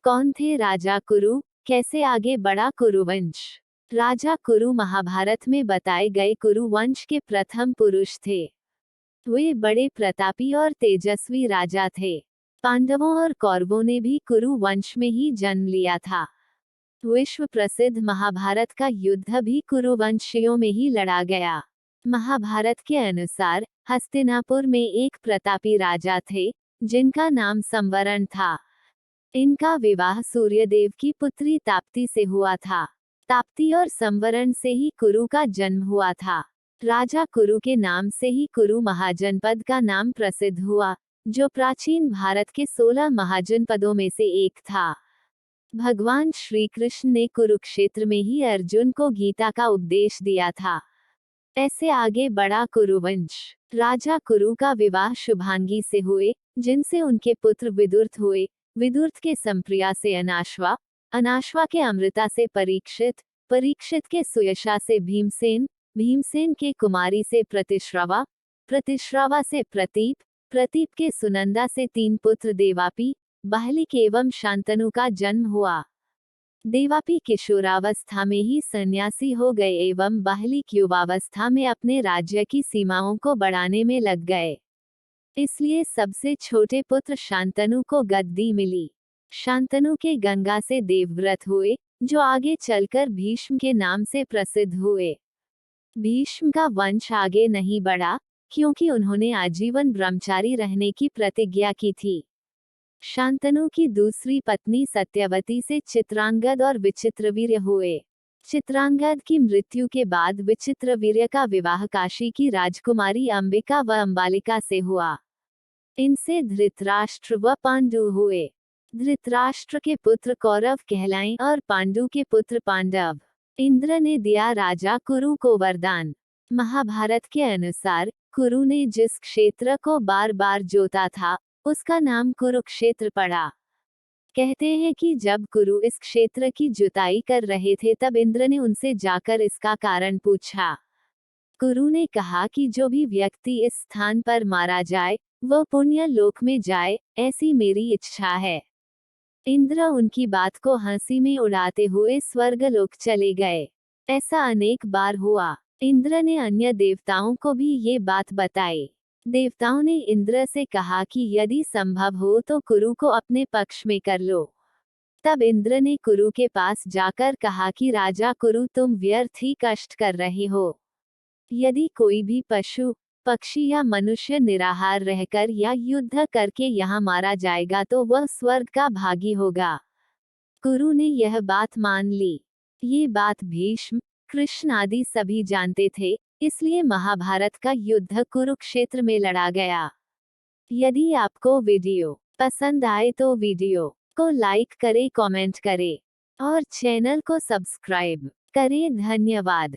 कौन थे राजा कुरु, कैसे आगे बढ़ा कुरुवंश? राजा कुरु महाभारत में बताए गए कुरु वंश के प्रथम पुरुष थे। वे बड़े प्रतापी और तेजस्वी राजा थे। पांडवों और कौरवों ने भी कुरु वंश में ही जन्म लिया था। विश्व प्रसिद्ध महाभारत का युद्ध भी कुरुवंशियों में ही लड़ा गया। महाभारत के अनुसार हस्तिनापुर में एक प्रतापी राजा थे, जिनका नाम संवरण था। इनका विवाह सूर्यदेव की पुत्री ताप्ती से हुआ था। ताप्ती और संवरण से ही कुरु का जन्म हुआ था। राजा कुरु के नाम से ही कुरु महाजनपद का नाम प्रसिद्ध हुआ, जो प्राचीन भारत के 16 महाजनपदों में से एक था। भगवान श्री कृष्ण ने कुरुक्षेत्र में ही अर्जुन को गीता का उपदेश दिया था। ऐसे आगे बढ़ा कुरुवंश। राजा कुरु का विवाह शुभांगी से हुए, जिनसे उनके पुत्र विदुर्थ हुए। विदुर्थ के संप्रिया से अनाश्वा, अनाश्वा के अमृता से परीक्षित, परीक्षित के सुयशा से भीमसेन, भीमसेन के कुमारी से प्रतिश्रवा, प्रतिश्रवा से प्रतीप, प्रतीप के सुनंदा से 3 पुत्र देवापी, बाहलिक एवं शांतनु का जन्म हुआ। देवापी किशोरावस्था में ही सन्यासी हो गए एवं बाहलिक युवावस्था में अपने राज्य की सीमाओं को बढ़ाने में लग गए। इसलिए सबसे छोटे पुत्र शांतनु को गद्दी मिली। शांतनु के गंगा से देवव्रत हुए, जो आगे चलकर भीष्म के नाम से प्रसिद्ध हुए। भीष्म का वंश आगे नहीं बढ़ा, क्योंकि उन्होंने आजीवन ब्रह्मचारी रहने की प्रतिज्ञा की थी। शांतनु की दूसरी पत्नी सत्यवती से चित्रांगद और विचित्रवीर्य हुए। चित्रांगद की मृत्यु के बाद विचित्रवीर्य का विवाह काशी की राजकुमारी अंबिका व अंबालिका से हुआ। इनसे धृतराष्ट्र व पांडु हुए। धृतराष्ट्र के पुत्र कौरव कहलाए और पांडु के पुत्र पांडव। इंद्र ने दिया राजा कुरु को वरदान। महाभारत के अनुसार कुरु ने जिस क्षेत्र को बार बार जोता था, उसका नाम कुरुक्षेत्र पड़ा। कहते हैं कि जब कुरु इस क्षेत्र की जुताई कर रहे थे, तब इंद्र ने उनसे जाकर इसका कारण पूछा। कुरु ने कहा कि जो भी व्यक्ति इस स्थान पर मारा जाए, वह पुण्य लोक में जाए, ऐसी मेरी इच्छा है। इंद्र उनकी बात को हंसी में उड़ाते हुए स्वर्गलोक चले गए। ऐसा अनेक बार हुआ। इंद्र ने अन्य देवताओं को भी ये बात बताई। देवताओं ने इंद्र से कहा कि यदि संभव हो तो कुरु को अपने पक्ष में कर लो। तब इंद्र ने कुरु के पास जाकर कहा कि राजा कुरु, तुम व्यर्थ ही कष्ट कर रहे हो। यदि कोई भी पशु, पक्षी या मनुष्य निराहार रहकर या युद्ध करके यहाँ मारा जाएगा तो वह स्वर्ग का भागी होगा। कुरु ने यह बात मान ली। ये बात भीष्म, कृष्ण आदि सभी जानते थे, इसलिए महाभारत का युद्ध कुरुक्षेत्र में लड़ा गया। यदि आपको वीडियो पसंद आए तो वीडियो को लाइक करें, कमेंट करें और चैनल को सब्सक्राइब करें। धन्यवाद।